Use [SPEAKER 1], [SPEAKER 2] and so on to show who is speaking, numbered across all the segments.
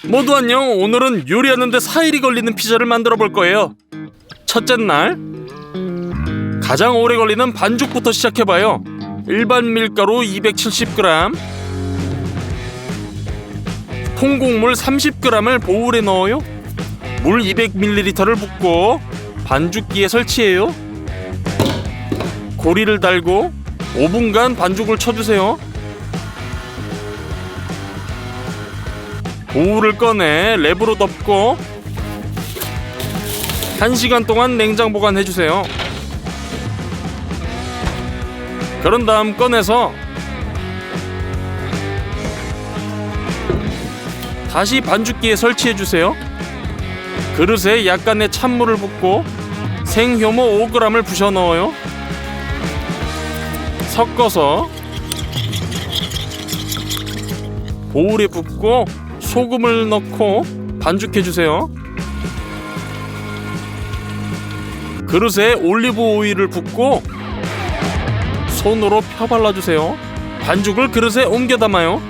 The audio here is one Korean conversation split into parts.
[SPEAKER 1] 모두 안녕. 오늘은 요리하는데 4일이 걸리는 피자를 만들어 볼 거예요. 첫째 날, 가장 오래 걸리는 반죽부터 시작해봐요. 일반 밀가루 270g, 통곡물 30g을 보울에 넣어요. 물 200ml를 붓고 반죽기에 설치해요. 고리를 달고 5분간 반죽을 쳐주세요. 보울을 꺼내 랩으로 덮고 1시간 동안 냉장 보관해주세요. 그런 다음 꺼내서 다시 반죽기에 설치해주세요. 그릇에 약간의 찬물을 붓고 생효모 5g을 부셔 넣어요. 섞어서 보울에 붓고 소금을 넣고 반죽해주세요. 그릇에 올리브 오일을 붓고 손으로 펴 발라주세요. 반죽을 그릇에 옮겨 담아요.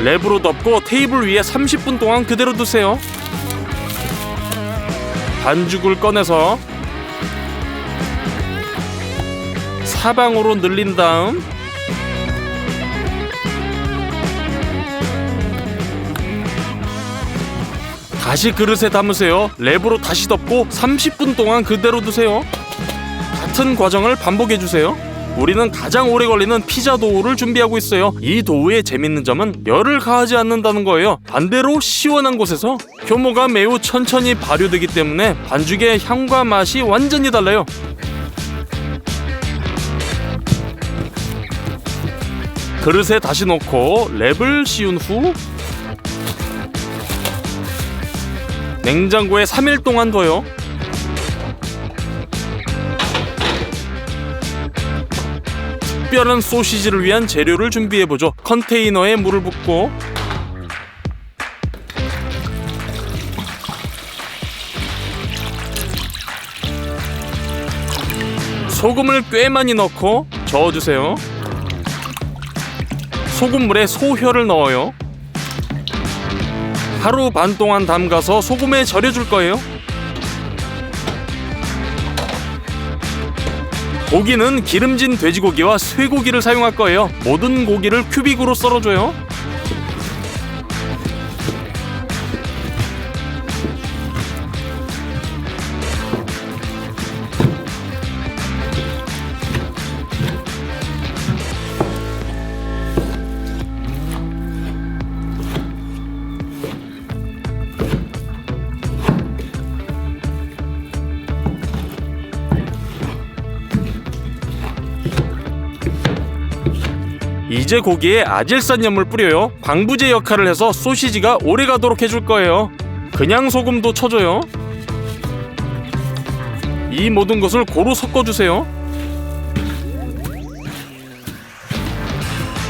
[SPEAKER 1] 랩으로 덮고 테이블 위에 30분 동안 그대로 두세요. 반죽을 꺼내서 사방으로 늘린 다음 다시 그릇에 담으세요. 랩으로 다시 덮고 30분 동안 그대로 두세요. 같은 과정을 반복해주세요. 우리는 가장 오래 걸리는 피자 도우를 준비하고 있어요. 이 도우의 재밌는 점은 열을 가하지 않는다는 거예요. 반대로 시원한 곳에서 효모가 매우 천천히 발효되기 때문에 반죽의 향과 맛이 완전히 달라요. 그릇에 다시 넣고 랩을 씌운 후 냉장고에 3일 동안 둬요. 특별한 소시지를 위한 재료를 준비해보죠. 컨테이너에 물을 붓고 소금을 꽤 많이 넣고 저어주세요. 소금물에 소혀를 넣어요. 하루 반 동안 담가서 소금에 절여줄 거예요. 고기는 기름진 돼지고기와 쇠고기를 사용할 거예요. 모든 고기를 큐빅으로 썰어줘요. 이제 고기에 아질산염을 뿌려요. 방부제 역할을 해서 소시지가 오래가도록 해줄 거예요. 그냥 소금도 쳐줘요. 이 모든 것을 고루 섞어주세요.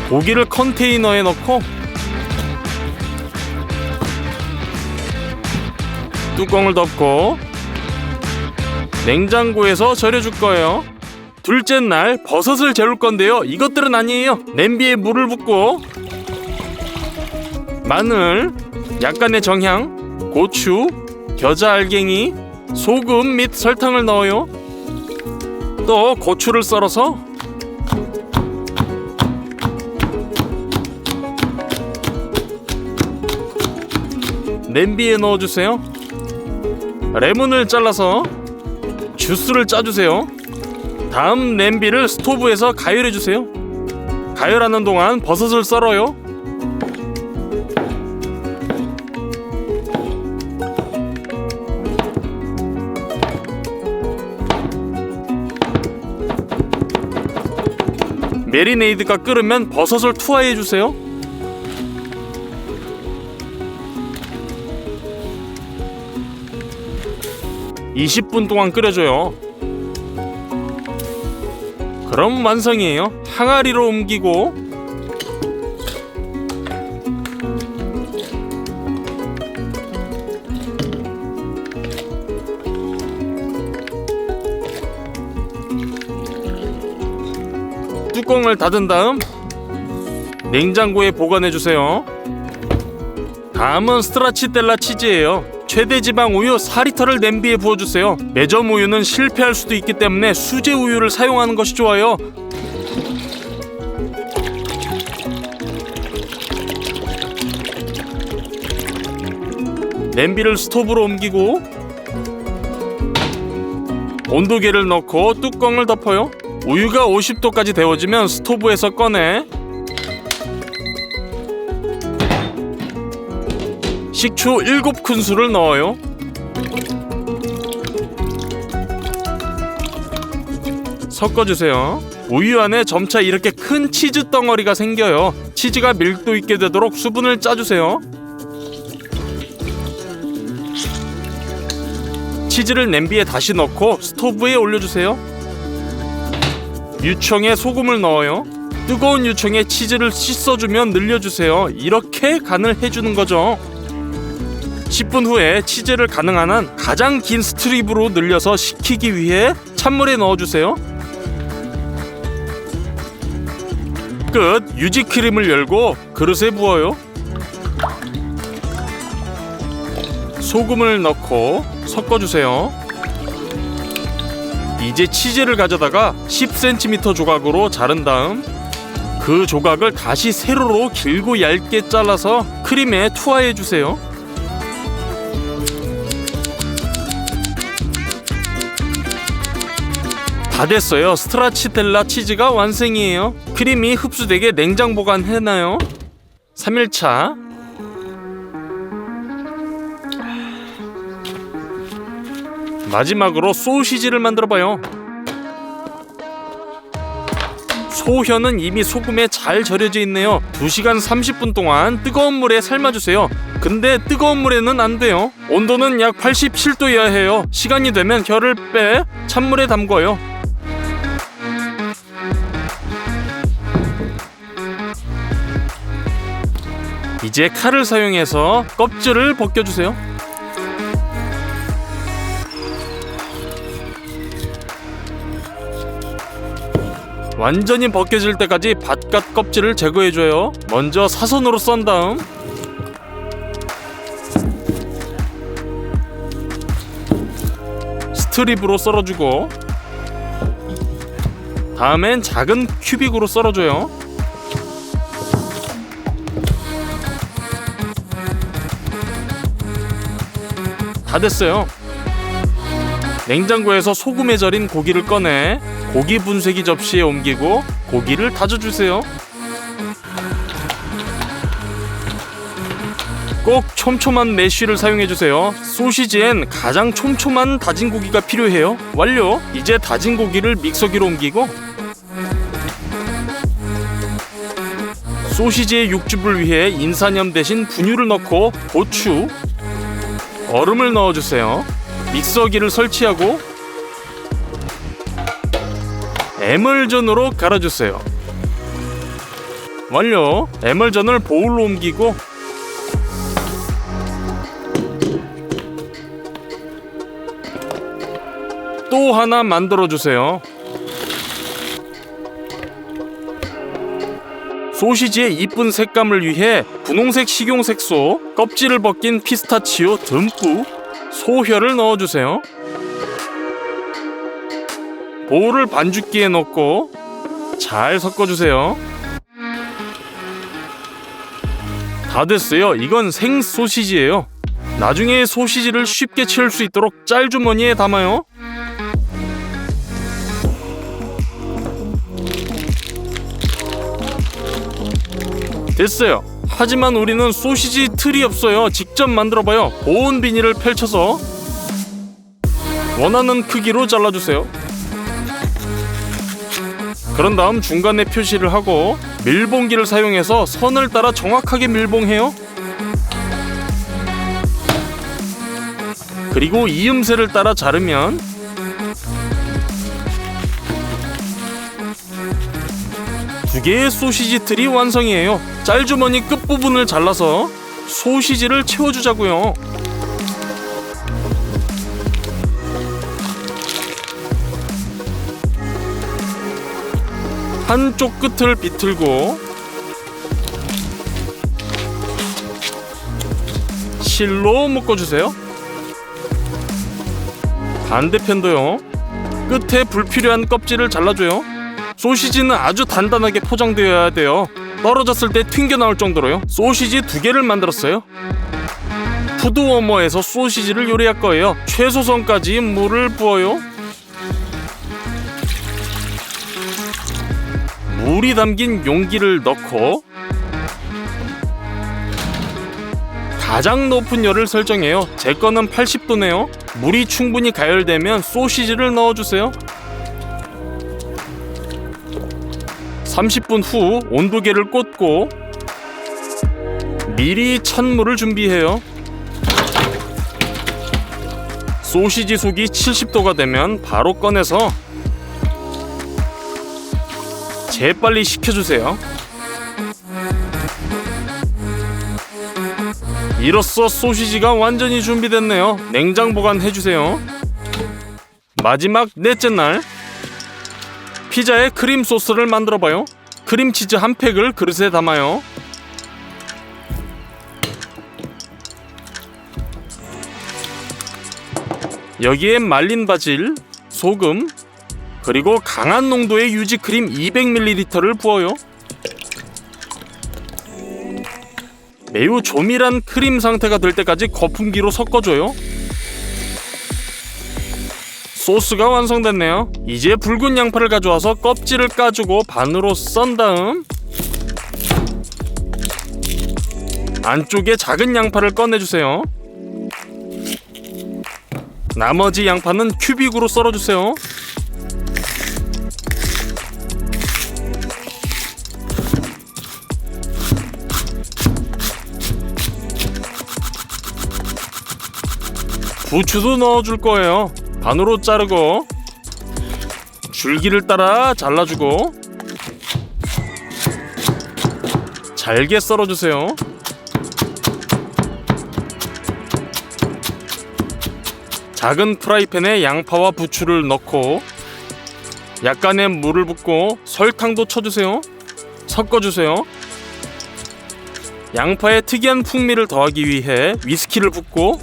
[SPEAKER 1] 고기를 컨테이너에 넣고 뚜껑을 덮고 냉장고에서 절여줄 거예요. 둘째 날 버섯을 재울 건데요. 이것들은 아니에요. 냄비에 물을 붓고 마늘, 약간의 정향, 고추, 겨자 알갱이, 소금 및 설탕을 넣어요. 또 고추를 썰어서 냄비에 넣어주세요. 레몬을 잘라서 주스를 짜주세요. 다음 냄비를 스토브에서 가열해주세요. 가열하는 동안 버섯을 썰어요. 메리네이드가 끓으면 버섯을 투하해주세요. (20분) 동안 끓여줘요. 그럼 완성이에요. 항아리로 옮기고 뚜껑을 닫은 다음 냉장고에 보관해주세요. 다음은 스트라치텔라 치즈예요. 최대 지방 우유 4리터를 냄비에 부어주세요. 매점 우유는 실패할 수도 있기 때문에 수제 우유를 사용하는 것이 좋아요. 냄비를 스토브로 옮기고 온도계를 넣고 뚜껑을 덮어요. 우유가 50도까지 데워지면 스토브에서 꺼내 식초 7큰술을 넣어요. 섞어주세요. 우유 안에 점차 이렇게 큰 치즈 덩어리가 생겨요. 치즈가 밀도 있게 되도록 수분을 짜주세요. 치즈를 냄비에 다시 넣고 스토브에 올려주세요. 유청에 소금을 넣어요. 뜨거운 유청에 치즈를 씻어주면 늘려주세요. 이렇게 간을 해주는 거죠. 10분 후에 치즈를 가능한 한 가장 긴 스트립으로 늘려서 식히기 위해 찬물에 넣어주세요. 끝. 유지크림을 열고 그릇에 부어요. 소금을 넣고 섞어주세요. 이제 치즈를 가져다가 10cm 조각으로 자른 다음 그 조각을 다시 세로로 길고 얇게 잘라서 크림에 투하해주세요. 다 됐어요. 스트라치텔라 치즈가 완성이에요. 크림이 흡수되게 냉장 보관해놔요. 3일차 마지막으로 소시지를 만들어봐요. 소혀는 이미 소금에 잘 절여져 있네요. 2시간 30분 동안 뜨거운 물에 삶아주세요. 근데 뜨거운 물에는 안 돼요. 온도는 약 87도여야 해요. 시간이 되면 혀를 빼 찬물에 담궈요. 이제 칼을 사용해서 껍질을 벗겨주세요. 완전히 벗겨질 때까지 바깥 껍질을 제거해줘요. 먼저 사선으로 썬 다음 스트립으로 썰어주고 다음엔 작은 큐빅으로 썰어줘요. 다 됐어요. 냉장고에서 소금에 절인 고기를 꺼내 고기 분쇄기 접시에 옮기고 고기를 다져주세요. 꼭 촘촘한 메쉬를 사용해주세요. 소시지엔 가장 촘촘한 다진 고기가 필요해요. 완료! 이제 다진 고기를 믹서기로 옮기고 소시지의 육즙을 위해 인산염 대신 분유를 넣고 고추, 얼음을 넣어주세요. 믹서기를 설치하고 에멀전으로 갈아주세요. 완료! 에멀전을 보울로 옮기고 또 하나 만들어주세요. 소시지의 이쁜 색감을 위해 분홍색 식용색소, 껍질을 벗긴 피스타치오 듬뿍, 소혀를 넣어주세요. 보울을 반죽기에 넣고 잘 섞어주세요. 다 됐어요. 이건 생 소시지예요. 나중에 소시지를 쉽게 채울 수 있도록 짤주머니에 담아요. 됐어요. 하지만 우리는 소시지 틀이 없어요. 직접 만들어봐요. 보온 비닐을 펼쳐서 원하는 크기로 잘라주세요. 그런 다음 중간에 표시를 하고 밀봉기를 사용해서 선을 따라 정확하게 밀봉해요. 그리고 이음새를 따라 자르면 두 개의 소시지 틀이 완성이에요. 짤주머니 끝부분을 잘라서 소시지를 채워주자고요. 한쪽 끝을 비틀고 실로 묶어주세요. 반대편도요. 끝에 불필요한 껍질을 잘라줘요. 소시지는 아주 단단하게 포장되어야 돼요. 떨어졌을 때 튕겨나올 정도로요. 소시지 2개를 만들었어요. 푸드워머에서 소시지를 요리할 거예요. 최소선까지 물을 부어요. 물이 담긴 용기를 넣고 가장 높은 열을 설정해요. 제 거는 80도네요. 물이 충분히 가열되면 소시지를 넣어주세요. 30분 후 온도계를 꽂고 미리 찬물을 준비해요. 소시지 속이 70도가 되면 바로 꺼내서 재빨리 식혀주세요. 이로써 소시지가 완전히 준비됐네요. 냉장 보관해주세요. 마지막 넷째 날, 피자에 크림 소스를 만들어봐요. 크림치즈 한 팩을 그릇에 담아요. 여기에 말린 바질, 소금, 그리고 강한 농도의 유지크림 200ml를 부어요. 매우 조밀한 크림 상태가 될 때까지 거품기로 섞어줘요. 소스가 완성됐네요. 이제 붉은 양파를 가져와서 껍질을 까주고 반으로 썬 다음 안쪽에 작은 양파를 꺼내주세요. 나머지 양파는 큐빅으로 썰어주세요. 부추도 넣어줄 거예요. 반으로 자르고 줄기를 따라 잘라주고 잘게 썰어주세요. 작은 프라이팬에 양파와 부추를 넣고 약간의 물을 붓고 설탕도 쳐주세요. 섞어주세요. 양파의 특이한 풍미를 더하기 위해 위스키를 붓고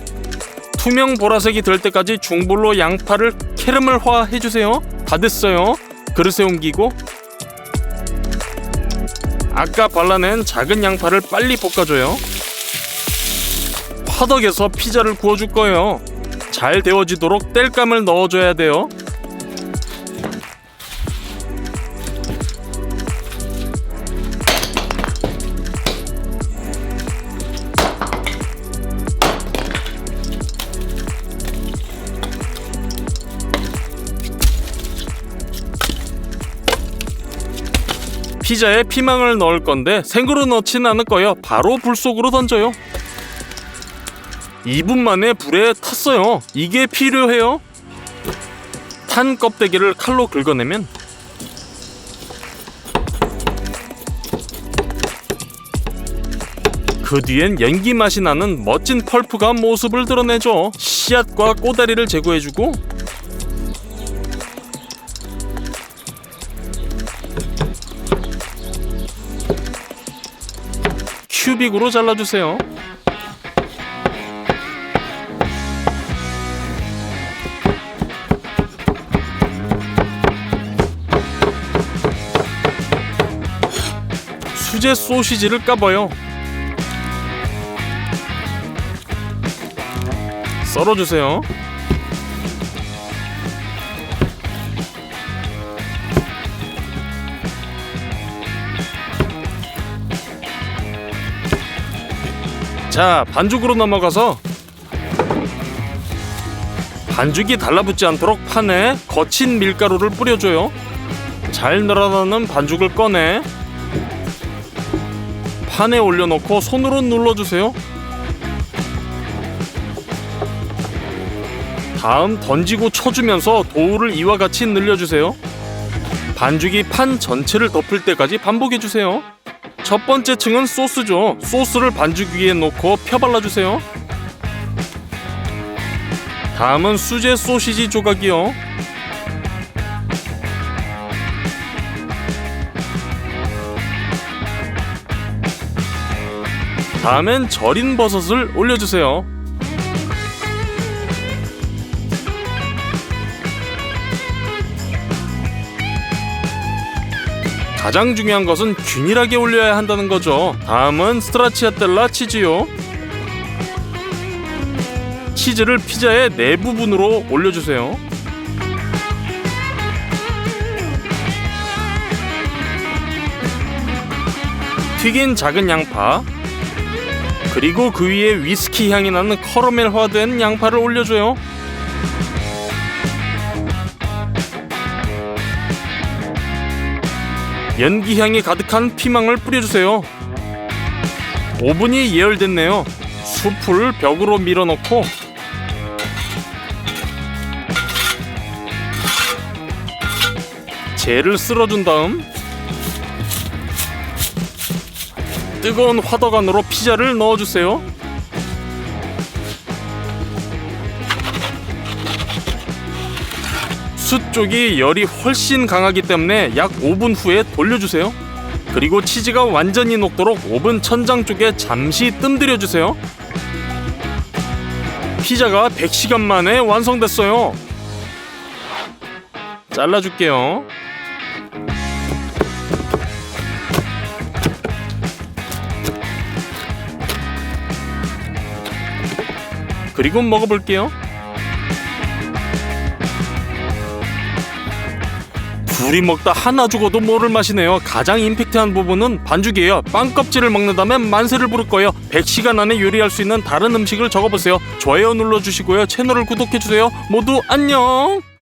[SPEAKER 1] 투명 보라색이 될 때까지 중불로 양파를 캐러멜화 해주세요. 다 됐어요. 그릇에 옮기고 아까 발라낸 작은 양파를 빨리 볶아줘요. 화덕에서 피자를 구워줄 거예요. 잘 데워지도록 땔감을 넣어줘야 돼요. 피자에 피망을 넣을 건데 생으로 넣진 않을 거예요. 바로 불 속으로 던져요. 2분 만에 불에 탔어요. 이게 필요해요. 탄 껍데기를 칼로 긁어내면 그 뒤엔 연기 맛이 나는 멋진 펄프가 모습을 드러내죠. 씨앗과 꼬다리를 제거해주고 큐빅으로 잘라주세요. 수제 소시지를 까봐요. 썰어주세요. 자, 반죽으로 넘어가서 반죽이 달라붙지 않도록 판에 거친 밀가루를 뿌려줘요. 잘 늘어나는 반죽을 꺼내 판에 올려놓고 손으로 눌러주세요. 다음 던지고 쳐주면서 도우를 이와 같이 늘려주세요. 반죽이 판 전체를 덮을 때까지 반복해주세요. 첫 번째 층은 소스죠. 소스를 반죽 위에 놓고 펴발라주세요. 다음은 수제 소시지 조각이요. 다음엔 절인 버섯을 올려주세요. 가장 중요한 것은 균일하게 올려야 한다는 거죠. 다음은 스트라치아텔라 치즈요. 치즈를 피자의 내 부분으로 올려주세요. 튀긴 작은 양파, 그리고 그 위에 위스키 향이 나는 커러멜화된 양파를 올려줘요. 연기향이 가득한 피망을 뿌려주세요. 오븐이 예열됐네요. 숲을 벽으로 밀어넣고 젤을 쓸어준 다음 뜨거운 화덕 안으로 피자를 넣어주세요. 숯 쪽이 열이 훨씬 강하기 때문에 약 5분 후에 돌려주세요. 그리고 치즈가 완전히 녹도록 오븐 천장 쪽에 잠시 뜸들여주세요. 피자가 100시간 만에 완성됐어요. 잘라줄게요. 그리고 먹어볼게요. 둘이 먹다 하나 죽어도 모를 맛이네요. 가장 임팩트한 부분은 반죽이에요. 빵 껍질을 먹는다면 만세를 부를 거예요. 100시간 안에 요리할 수 있는 다른 음식을 적어보세요. 좋아요 눌러주시고요. 채널을 구독해주세요. 모두 안녕.